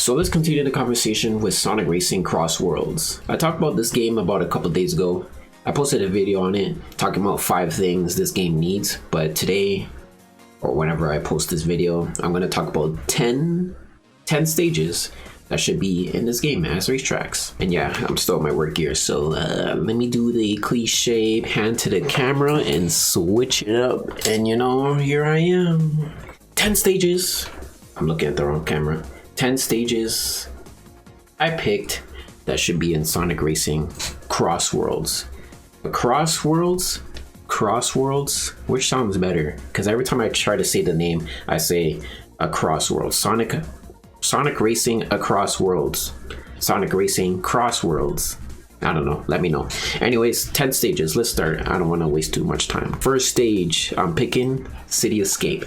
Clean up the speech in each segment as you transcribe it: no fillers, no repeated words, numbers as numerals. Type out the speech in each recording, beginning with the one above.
So let's continue the conversation with Sonic Racing Crossworlds. I talked about this game about a couple days ago. I posted a video on it talking about 5 things this game needs, but today, or whenever I post this video, I'm going to talk about 10 stages that should be in this game as racetracks. And yeah, I'm still in my work gear, so let me do the cliche hand to the camera and switch it up. And you know, here I am. 10 stages. I'm looking at the wrong camera. 10 stages I picked that should be in Sonic Racing Crossworlds. Crossworlds, which sounds better? Because every time I try to say the name, I say a Crossworlds. Sonic Racing Across Worlds. Sonic Racing Crossworlds. I don't know, let me know. Anyways, 10 stages, let's start. I don't want to waste too much time. First stage, I'm picking City Escape.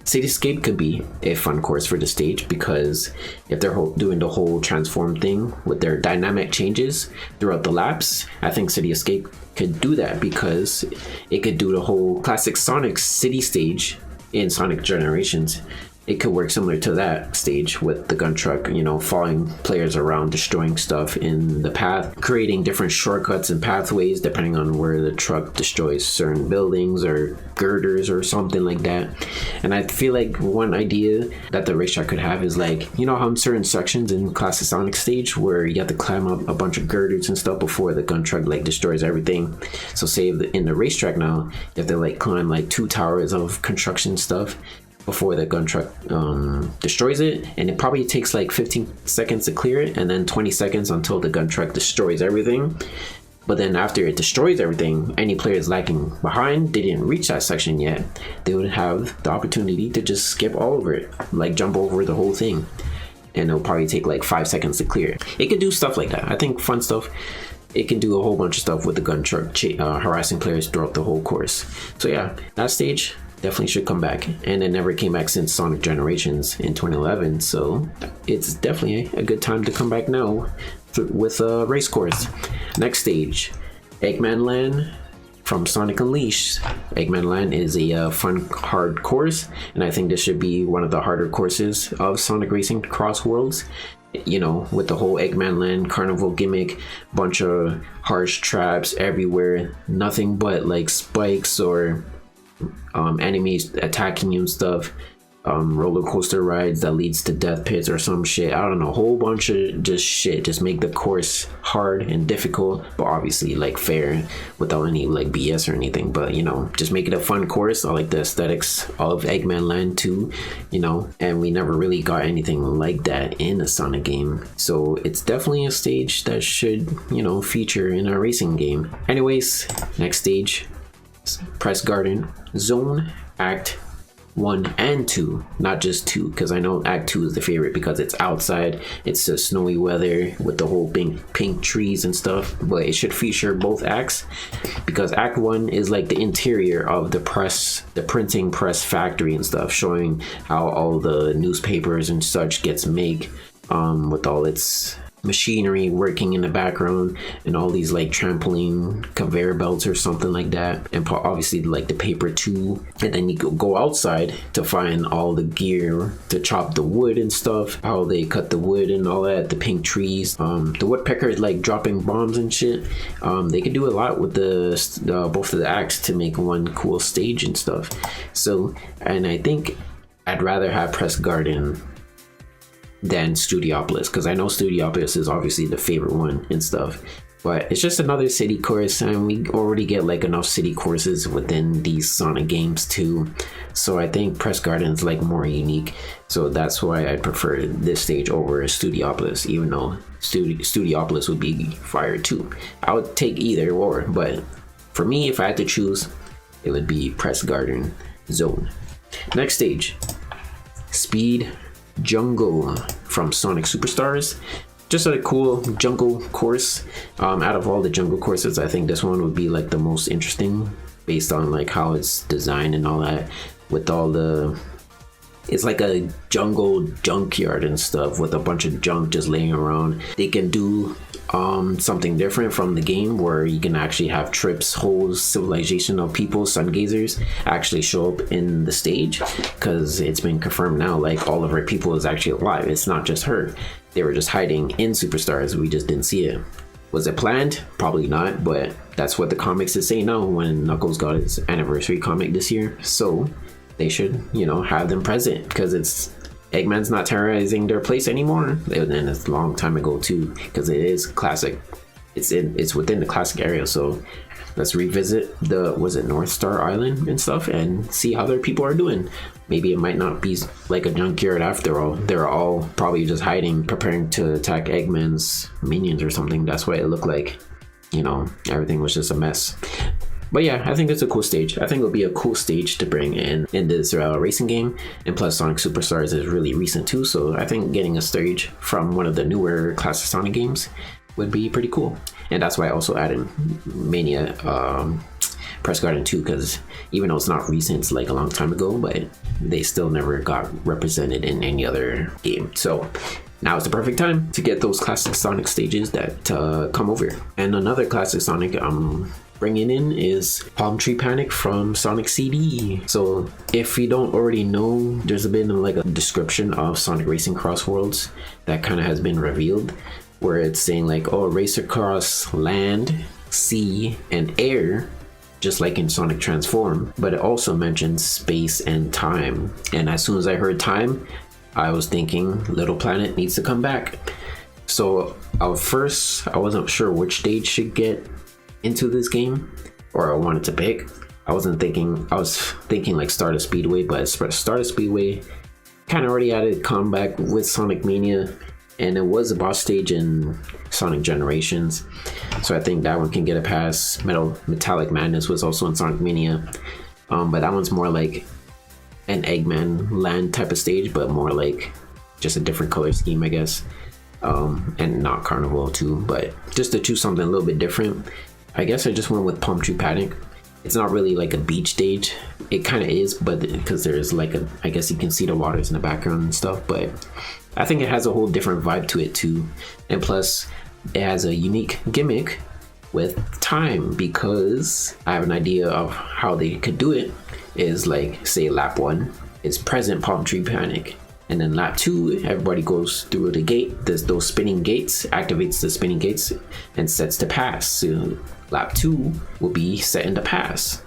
City Escape could be a fun course for the stage because if they're doing the whole transform thing with their dynamic changes throughout the laps, I think City Escape could do that because it could do the whole classic Sonic City stage in Sonic Generations. It could work similar to that stage with the gun truck, you know, following players around, destroying stuff in the path, creating different shortcuts and pathways depending on where the truck destroys certain buildings or girders or something like that. And I feel like one idea that the racetrack could have is like, you know how in certain sections in classic Sonic stage where you have to climb up a bunch of girders and stuff before the gun truck like destroys everything. So say in the racetrack now, if they like climb like 2 towers of construction stuff before the gun truck destroys it, and it probably takes like 15 seconds to clear it and then 20 seconds until the gun truck destroys everything. But then after it destroys everything, any players lagging behind, they didn't reach that section yet, they would have the opportunity to just skip all over it, like jump over the whole thing, and it'll probably take like 5 seconds to clear it. It could do stuff like that. I think fun stuff. It can do a whole bunch of stuff with the gun truck harassing players throughout the whole course. So yeah, that stage definitely should come back, and it never came back since Sonic Generations in 2011, so it's definitely a good time to come back now with a race course. Next stage, Eggman Land from Sonic Unleashed. Eggman Land is a fun hard course, and I think this should be one of the harder courses of Sonic Racing Crossworlds. You know, with the whole Eggman Land carnival gimmick, bunch of harsh traps everywhere, nothing but like spikes or enemies attacking you and stuff, roller coaster rides that leads to death pits or some shit. I don't know, a whole bunch of just shit. Just make the course hard and difficult, but obviously like fair without any like BS or anything. But you know, just make it a fun course. I like the aesthetics of Eggman Land too, you know, and we never really got anything like that in a Sonic game, so it's definitely a stage that should, you know, feature in a racing game. Anyways, next stage, Press Garden Zone Act 1 and 2, not just 2, because I know Act 2 is the favorite because it's outside, it's the snowy weather with the whole pink trees and stuff, but it should feature both acts because Act 1 is like the interior of the printing press factory and stuff, showing how all the newspapers and such gets made with all its machinery working in the background and all these like trampoline conveyor belts or something like that, and obviously like the paper too. And then you go outside to find all the gear to chop the wood and stuff, how they cut the wood and all that, the pink trees, the woodpeckers like dropping bombs and shit. They could do a lot with the both of the acts to make one cool stage and stuff. So, and I think I'd rather have Press Garden than Studiopolis, because I know Studiopolis is obviously the favorite one and stuff, but it's just another city course, and we already get like enough city courses within these Sonic games too. So I think Press Garden is like more unique, so that's why I prefer this stage over Studiopolis, even though Studiopolis would be fire too. I would take either or, but for me, if I had to choose, it would be Press Garden Zone. Next stage, Speed Jungle from Sonic Superstars. Just a cool jungle course. Out of all the jungle courses, I think this one would be like the most interesting based on like how it's designed and all that, with all the it's like a jungle junkyard and stuff with a bunch of junk just laying around. They can do something different from the game where you can actually have Tripp's whole civilization of people, sun gazers, actually show up in the stage, because it's been confirmed now like all of her people is actually alive. It's not just her. They were just hiding in Superstars, we just didn't see it. Was it planned? Probably not, but that's what the comics is saying now when Knuckles got his anniversary comic this year. So they should, you know, have them present, because Eggman's not terrorizing their place anymore. And it's a long time ago too, because it is classic. It's within the classic area. So let's revisit was it North Star Island and stuff and see how their people are doing. Maybe it might not be like a junkyard after all. They're all probably just hiding, preparing to attack Eggman's minions or something. That's what it looked like. You know, everything was just a mess. But yeah, I think it's a cool stage. I think it'll be a cool stage to bring in this racing game. And plus Sonic Superstars is really recent too. So I think getting a stage from one of the newer classic Sonic games would be pretty cool. And that's why I also added Mania Press Garden 2, because even though it's not recent, it's like a long time ago, but they still never got represented in any other game. So now is the perfect time to get those classic Sonic stages that come over. And another classic Sonic I'm bringing in is Palm Tree Panic from Sonic CD. So if you don't already know, there's been like a description of Sonic Racing Crossworlds that kind of has been revealed, where it's saying like, oh, race across land, sea, and air, just like in Sonic Transform. But it also mentions space and time. And as soon as I heard time, I was thinking Little Planet needs to come back. So at first, I wasn't sure which stage should get into this game, or I wanted to pick. I was thinking like Stardust Speedway, but Stardust Speedway kind of already had a comeback with Sonic Mania, and it was a boss stage in Sonic Generations, so I think that one can get a pass. Metallic Madness was also in Sonic Mania, but that one's more like an Eggman Land type of stage, but more like just a different color scheme, I guess, and not Carnival too. But just to choose something a little bit different, I guess I just went with Palm Tree Panic. It's not really like a beach stage. It kind of is, but because there's like I guess you can see the waters in the background and stuff, but I think it has a whole different vibe to it too. And plus it has a unique gimmick with time, because I have an idea of how they could do it. Is like, say lap 1 is present Palm Tree Panic, and then lap 2 everybody goes through the gate. Those spinning gates activates the spinning gates and sets the pass. So lap 2 will be set in the pass.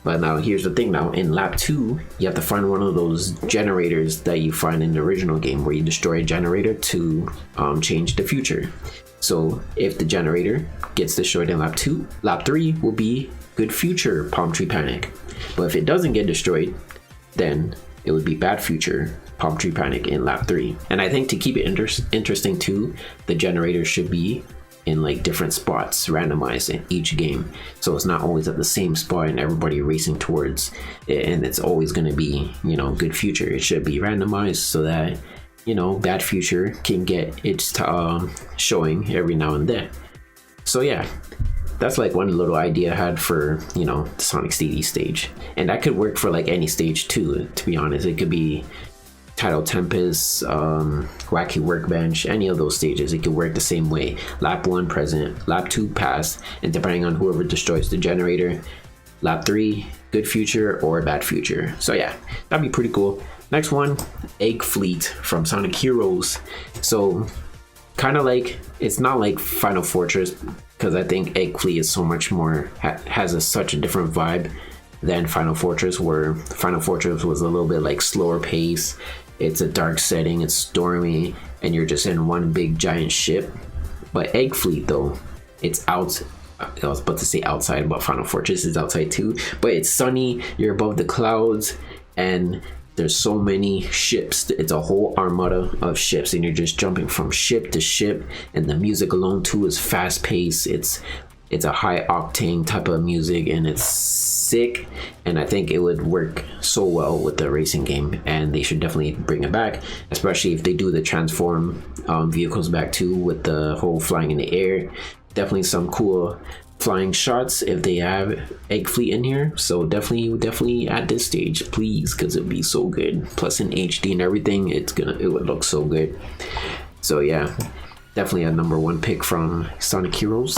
But now here's the thing, now in lap 2 you have to find one of those generators that you find in the original game, where you destroy a generator to change the future. So if the generator gets destroyed in lap 2, lap 3 will be good future Palm Tree Panic. But if it doesn't get destroyed, then it would be bad future Palm Tree Panic in lap 3. And I think to keep it interesting too, the generator should be in like different spots, randomized in each game, so it's not always at the same spot and everybody racing towards it, and it's always going to be, you know, good future. It should be randomized so that, you know, bad future can get its showing every now and then. So yeah, that's like one little idea I had for, you know, the Sonic CD stage, and that could work for like any stage too, to be honest. It could be Tidal Tempest, Wacky Workbench, any of those stages. It could work the same way. Lap 1 present, lap 2 pass, and depending on whoever destroys the generator, lap 3 good future or bad future. So yeah, that'd be pretty cool. Next one, Egg Fleet from Sonic Heroes. So kind of like, it's not like Final Fortress, because I think Egg Fleet is so much more, has such a different vibe than Final Fortress, where Final Fortress was a little bit like slower pace. It's a dark setting, it's stormy, and you're just in one big giant ship. But Egg Fleet though, it's out. I was about to say outside, but Final Fortress is outside too. But it's sunny, you're above the clouds, and there's so many ships. It's a whole armada of ships, and you're just jumping from ship to ship. And the music alone too is fast paced. It's a high octane type of music, and it's sick, and I think it would work so well with the racing game, and they should definitely bring it back, especially if they do the transform vehicles back too, with the whole flying in the air. Definitely some cool flying shots if they have Egg Fleet in here. So definitely at this stage, please, because it'd be so good. Plus in HD and everything, it would look so good. So yeah, definitely a #1 pick from Sonic Heroes.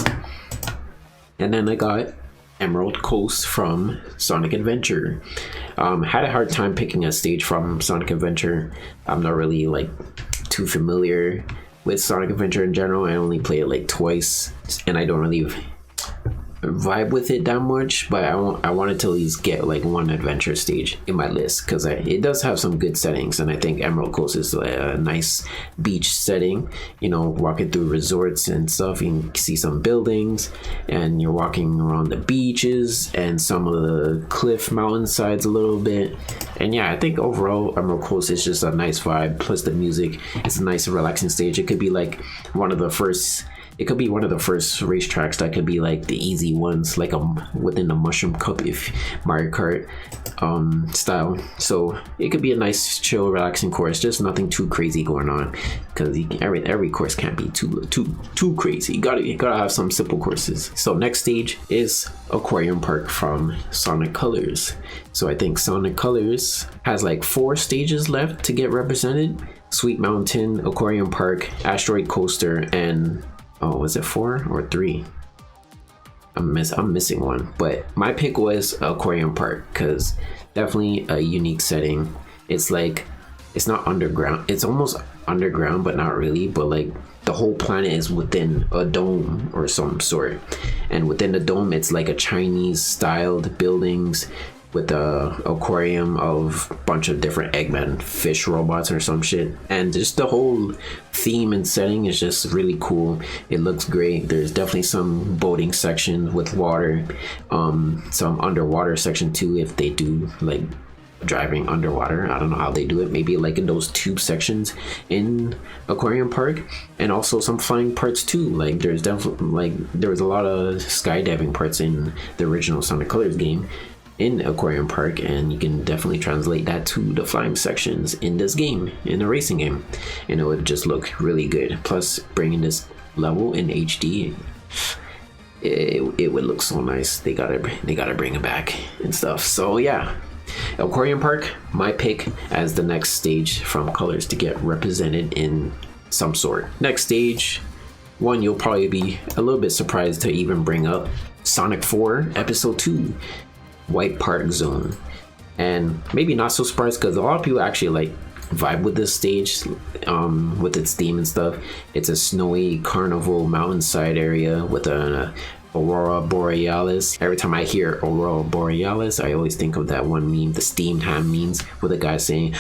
And then I got Emerald Coast from Sonic Adventure. Had a hard time picking a stage from Sonic Adventure. I'm not really like too familiar with Sonic Adventure in general. I only play it like twice, and I don't really vibe with it that much, but I wanted to at least get like one adventure stage in my list, because it does have some good settings, and I think Emerald Coast is a nice beach setting. You know, walking through resorts and stuff, you can see some buildings, and you're walking around the beaches and some of the cliff mountainsides a little bit. And yeah, I think overall Emerald Coast is just a nice vibe, plus the music. It's a nice relaxing stage. It could be like one of the first racetracks that could be like the easy ones, like within the Mushroom Cup, if Mario Kart style. So it could be a nice, chill, relaxing course. Just nothing too crazy going on, because every course can't be too crazy. You gotta have some simple courses. So next stage is Aquarium Park from Sonic Colors. So I think Sonic Colors has like 4 stages left to get represented: Sweet Mountain, Aquarium Park, Asteroid Coaster, and was it 4 or 3? I'm missing one, but my pick was Aquarium Park, because definitely a unique setting. It's like, it's not underground, it's almost underground, but not really. But like the whole planet is within a dome or some sort, and within the dome it's like a Chinese styled buildings with a aquarium of a bunch of different Eggman fish robots or some shit. And just the whole theme and setting is just really cool. It looks great. There's definitely some boating section with water, some underwater section too, if they do like driving underwater. I don't know how they do it, maybe like in those tube sections in Aquarium Park. And also some flying parts too. Like there's definitely there was a lot of skydiving parts in the original Sonic Colors game in Aquarium Park, and you can definitely translate that to the flying sections in this game, in the racing game, and it would just look really good. Plus bringing this level in HD, it would look so nice. They gotta bring it back and stuff. So yeah, Aquarium Park, my pick as the next stage from Colors to get represented in some sort. Next stage, one you'll probably be a little bit surprised to even bring up: Sonic 4 Episode 2, White Park Zone. And maybe not so surprised, because a lot of people actually like vibe with this stage, with its theme and stuff. It's a snowy carnival mountainside area with an Aurora Borealis. Every time I hear Aurora Borealis, I always think of that one meme, the steamed ham memes, with a guy saying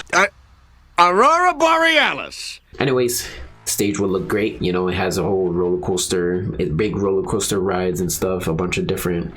Aurora Borealis. Anyways, stage will look great. You know, it has a whole roller coaster, big roller coaster rides and stuff, a bunch of different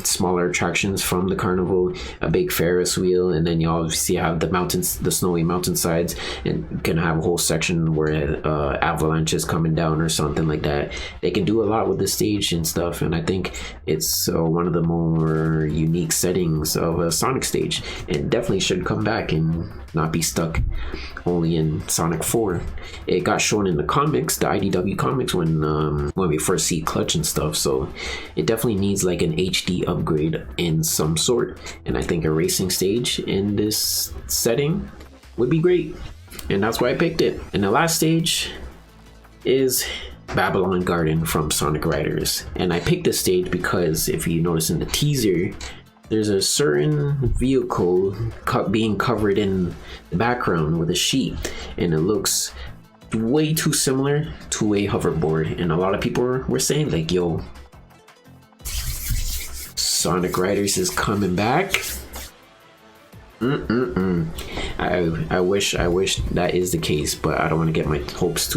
smaller attractions from the carnival, a big Ferris wheel, and then you obviously have the mountains, the snowy mountainsides, and you can have a whole section where avalanche is coming down or something like that. They can do a lot with the stage and stuff, and I think it's one of the more unique settings of a Sonic stage, and definitely should come back and not be stuck only in Sonic 4. It got shown in the comics, the IDW comics, when we first see Clutch and stuff, so it definitely needs like an HD upgrade in some sort, and I think a racing stage in this setting would be great, and that's why I picked it. And the last stage is Babylon Garden from Sonic Riders, and I picked this stage because if you notice in the teaser, there's a certain vehicle being covered in the background with a sheet, and it looks way too similar to a hoverboard, and a lot of people were saying like, yo, Sonic Riders is coming back. I wish that is the case, but I don't want to get my hopes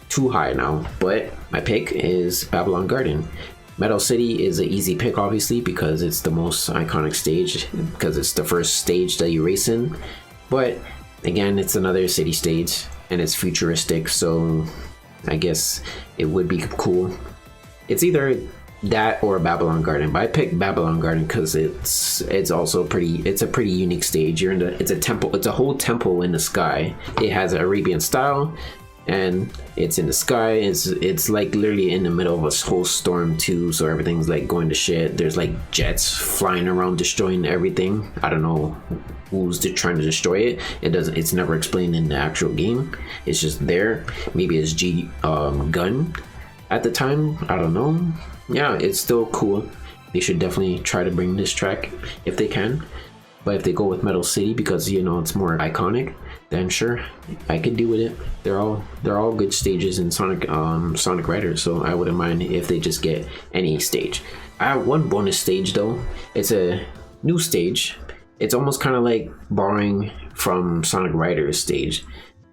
too high now. But my pick is Babylon Garden. Metal City is an easy pick, obviously, because it's the most iconic stage, because it's the first stage that you race in. But again, it's another city stage, and it's futuristic, so I guess it would be cool. It's either that or Babylon Garden, but I picked Babylon Garden because it's also it's a pretty unique stage. It's a temple, it's a whole temple in the sky. It has an Arabian style, and it's in the sky. It's like literally in the middle of a whole storm too, so everything's like going to shit. There's like jets flying around destroying everything. I don't know who's trying to destroy it. It's never explained in the actual game. It's just there. Maybe it's gun at the time, I don't know. Yeah, it's still cool. They should definitely try to bring this track if they can. But if they go with Metal City because you know it's more iconic, then sure, I could deal with it. They're all good stages in Sonic Riders, so I wouldn't mind if they just get any stage. I have one bonus stage though. It's a new stage. It's almost kind of like borrowing from Sonic Riders stage,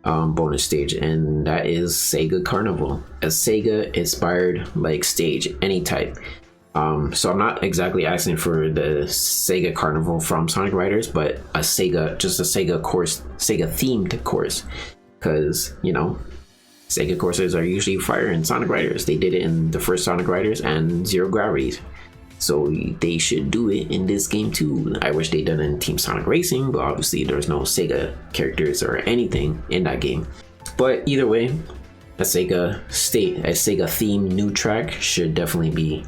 bonus stage, and that is Sega Carnival, a Sega inspired like stage, any type. So I'm not exactly asking for the Sega Carnival from Sonic Riders, but just a Sega course, Sega themed course, because you know Sega courses are usually fire in Sonic Riders. They did it in the first Sonic Riders and Zero Gravity, so they should do it in this game too. I wish they'd done it in Team Sonic Racing, but obviously there's no Sega characters or anything in that game. But either way, a Sega themed new track should definitely be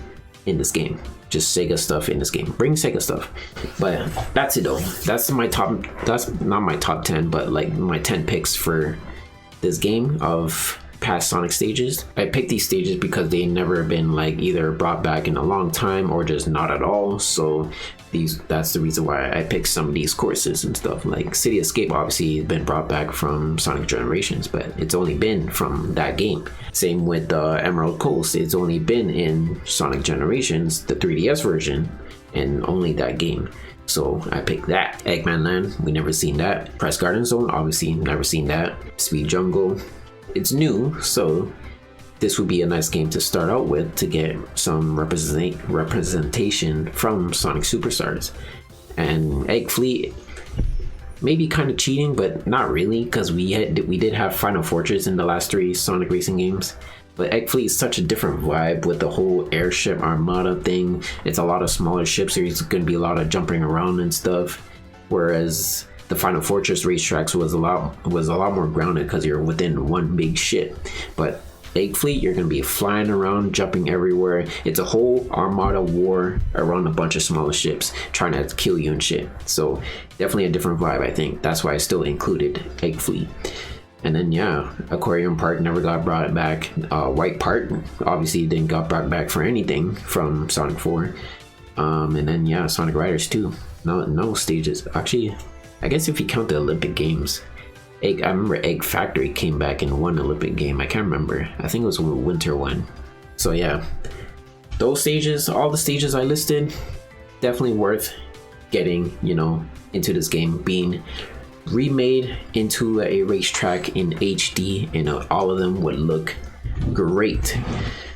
in this game. Just Sega stuff in this game. Bring Sega stuff. But that's it though. That's not my top 10, but like my 10 picks for this game of past Sonic stages. I picked these stages because they never been like either brought back in a long time or just not at all. So that's the reason why I picked some of these courses and stuff. Like City Escape obviously has been brought back from Sonic Generations, but it's only been from that game. Same with Emerald Coast. It's only been in Sonic Generations, the 3DS version, and only that game. So I picked that. Eggman Land, we never seen that. Press Garden Zone, obviously never seen that. Speed Jungle, it's new, so this would be a nice game to start out with to get some representation from Sonic Superstars. And Egg Fleet, maybe kind of cheating, but not really, because we did have Final Fortress in the last 3 Sonic Racing games. But Egg Fleet is such a different vibe with the whole airship armada thing. It's a lot of smaller ships, so there's going to be a lot of jumping around and stuff. Whereas the Final Fortress racetracks was a lot more grounded because you're within one big ship. But Egg Fleet, you're gonna be flying around, jumping everywhere. It's a whole armada war around a bunch of smaller ships trying to kill you and shit. So definitely a different vibe, I think. That's why I still included Egg Fleet. And then yeah, Aquarium Park never got brought back. White Park obviously didn't got brought back for anything from Sonic 4. And then yeah, Sonic Riders 2. No stages. Actually, I guess if you count the Olympic Games. I remember Egg Factory came back in one Olympic game. I can't remember. I think it was a winter one. So yeah, those stages, all the stages I listed, definitely worth getting, you know, into this game, being remade into a racetrack in HD, and all of them would look great.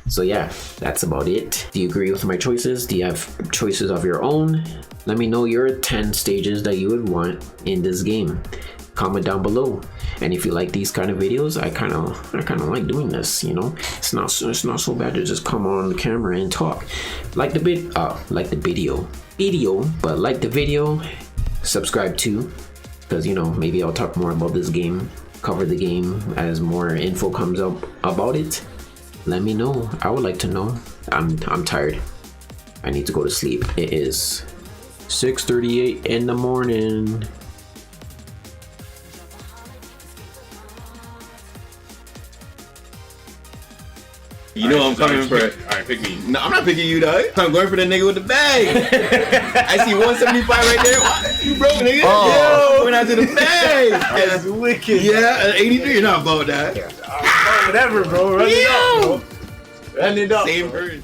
So yeah, that's about it. Do you agree with my choices? Do you have choices of your own? Let me know your 10 stages that you would want in this game. Comment down below. And if you like these kind of videos, I kind of like doing this, you know. It's not so bad to just come on the camera and talk. Like the video, subscribe too, because you know, maybe I'll talk more about this game, cover the game as more info comes up about it. Let me know. I would like to know. I'm tired. I need to go to sleep. It is 6:38 in the morning. You know I'm coming for it. Alright, pick me. No, I'm not picking you, dog. I'm going for the nigga with the bag. I see 175 right there. What? You broke, nigga. Oh. Yo, went out to the bag. That's wicked. Yeah, 83. You're not about that. Whatever, bro. Run it up, bro. Run it up. Same person.